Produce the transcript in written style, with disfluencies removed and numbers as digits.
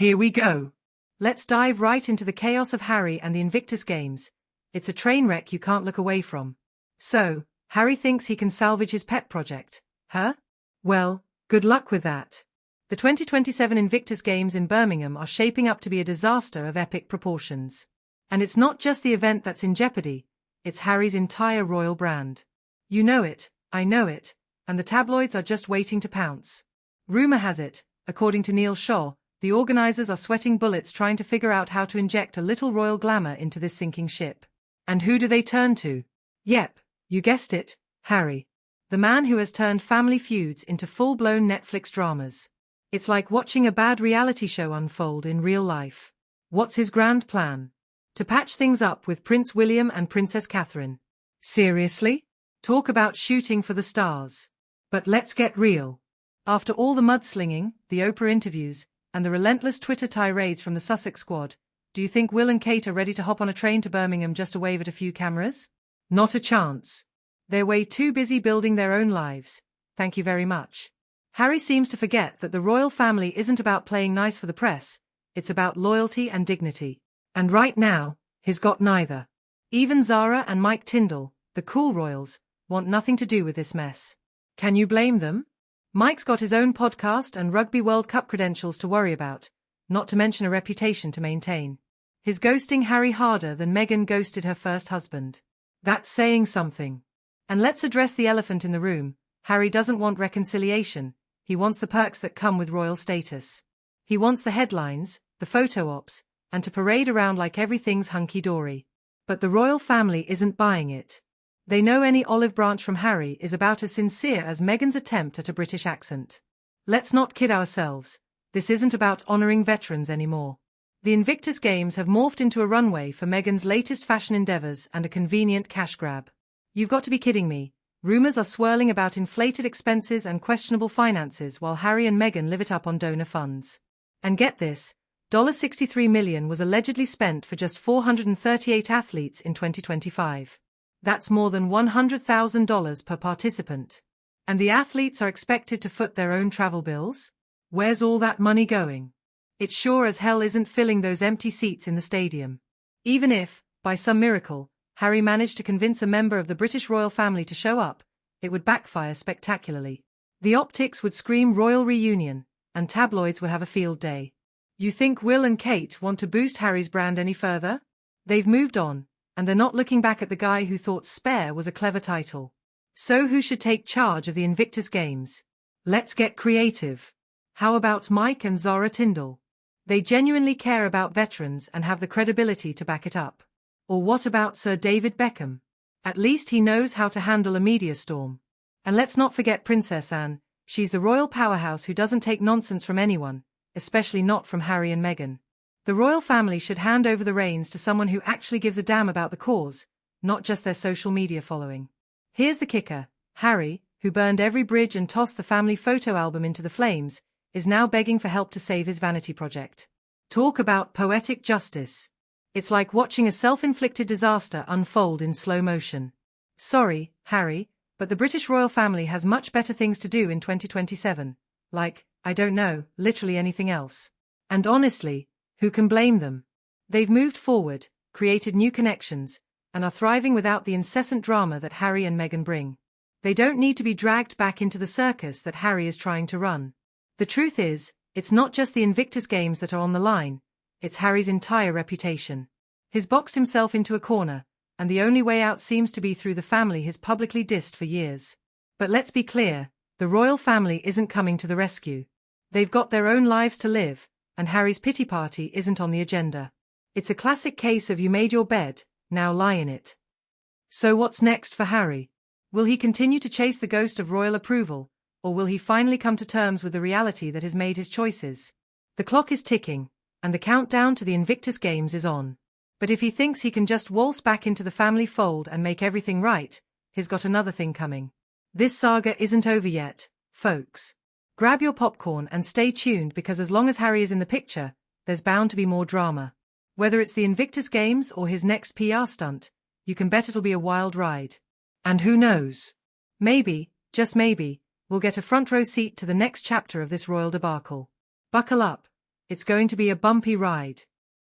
Here we go. Let's dive right into the chaos of Harry and the Invictus Games. It's a train wreck you can't look away from. So, Harry thinks he can salvage his pet project, huh? Well, good luck with that. The 2027 Invictus Games in Birmingham are shaping up to be a disaster of epic proportions. And it's not just the event that's in jeopardy, it's Harry's entire royal brand. You know it, I know it, and the tabloids are just waiting to pounce. Rumor has it, according to Neil Shaw, the organizers are sweating bullets trying to figure out how to inject a little royal glamour into this sinking ship. And who do they turn to? Yep, you guessed it, Harry. The man who has turned family feuds into full-blown Netflix dramas. It's like watching a bad reality show unfold in real life. What's his grand plan? To patch things up with Prince William and Princess Catherine. Seriously? Talk about shooting for the stars. But let's get real. After all the mudslinging, the Oprah interviews, and the relentless Twitter tirades from the Sussex squad, do you think Will and Kate are ready to hop on a train to Birmingham just to wave at a few cameras? Not a chance. They're way too busy building their own lives. Thank you very much. Harry seems to forget that the royal family isn't about playing nice for the press, it's about loyalty and dignity. And right now, he's got neither. Even Zara and Mike Tindall, the cool royals, want nothing to do with this mess. Can you blame them? Mike's got his own podcast and Rugby World Cup credentials to worry about, not to mention a reputation to maintain. He's ghosting Harry harder than Meghan ghosted her first husband. That's saying something. And let's address the elephant in the room. Harry doesn't want reconciliation, he wants the perks that come with royal status. He wants the headlines, the photo ops, and to parade around like everything's hunky-dory. But the royal family isn't buying it. They know any olive branch from Harry is about as sincere as Meghan's attempt at a British accent. Let's not kid ourselves, this isn't about honoring veterans anymore. The Invictus Games have morphed into a runway for Meghan's latest fashion endeavors and a convenient cash grab. You've got to be kidding me. Rumors are swirling about inflated expenses and questionable finances while Harry and Meghan live it up on donor funds. And get this, $63 million was allegedly spent for just 438 athletes in 2025. That's more than $100,000 per participant. And the athletes are expected to foot their own travel bills? Where's all that money going? It sure as hell isn't filling those empty seats in the stadium. Even if, by some miracle, Harry managed to convince a member of the British royal family to show up, it would backfire spectacularly. The optics would scream royal reunion, and tabloids would have a field day. You think Will and Kate want to boost Harry's brand any further? They've moved on, and they're not looking back at the guy who thought Spare was a clever title. So who should take charge of the Invictus Games? Let's get creative. How about Mike and Zara Tindall? They genuinely care about veterans and have the credibility to back it up. Or what about Sir David Beckham? At least he knows how to handle a media storm. And let's not forget Princess Anne, she's the royal powerhouse who doesn't take nonsense from anyone, especially not from Harry and Meghan. The royal family should hand over the reins to someone who actually gives a damn about the cause, not just their social media following. Here's the kicker, Harry, who burned every bridge and tossed the family photo album into the flames, is now begging for help to save his vanity project. Talk about poetic justice. It's like watching a self-inflicted disaster unfold in slow motion. Sorry, Harry, but the British royal family has much better things to do in 2027. Like, I don't know, literally anything else. And honestly, who can blame them? They've moved forward, created new connections, and are thriving without the incessant drama that Harry and Meghan bring. They don't need to be dragged back into the circus that Harry is trying to run. The truth is, it's not just the Invictus Games that are on the line, it's Harry's entire reputation. He's boxed himself into a corner, and the only way out seems to be through the family he's publicly dissed for years. But let's be clear, the royal family isn't coming to the rescue. They've got their own lives to live, and Harry's pity party isn't on the agenda. It's a classic case of you made your bed, now lie in it. So what's next for Harry? Will he continue to chase the ghost of royal approval, or will he finally come to terms with the reality that has made his choices? The clock is ticking, and the countdown to the Invictus Games is on. But if he thinks he can just waltz back into the family fold and make everything right, he's got another thing coming. This saga isn't over yet, folks. Grab your popcorn and stay tuned because as long as Harry is in the picture, there's bound to be more drama. Whether it's the Invictus Games or his next PR stunt, you can bet it'll be a wild ride. And who knows? Maybe, just maybe, we'll get a front row seat to the next chapter of this royal debacle. Buckle up. It's going to be a bumpy ride.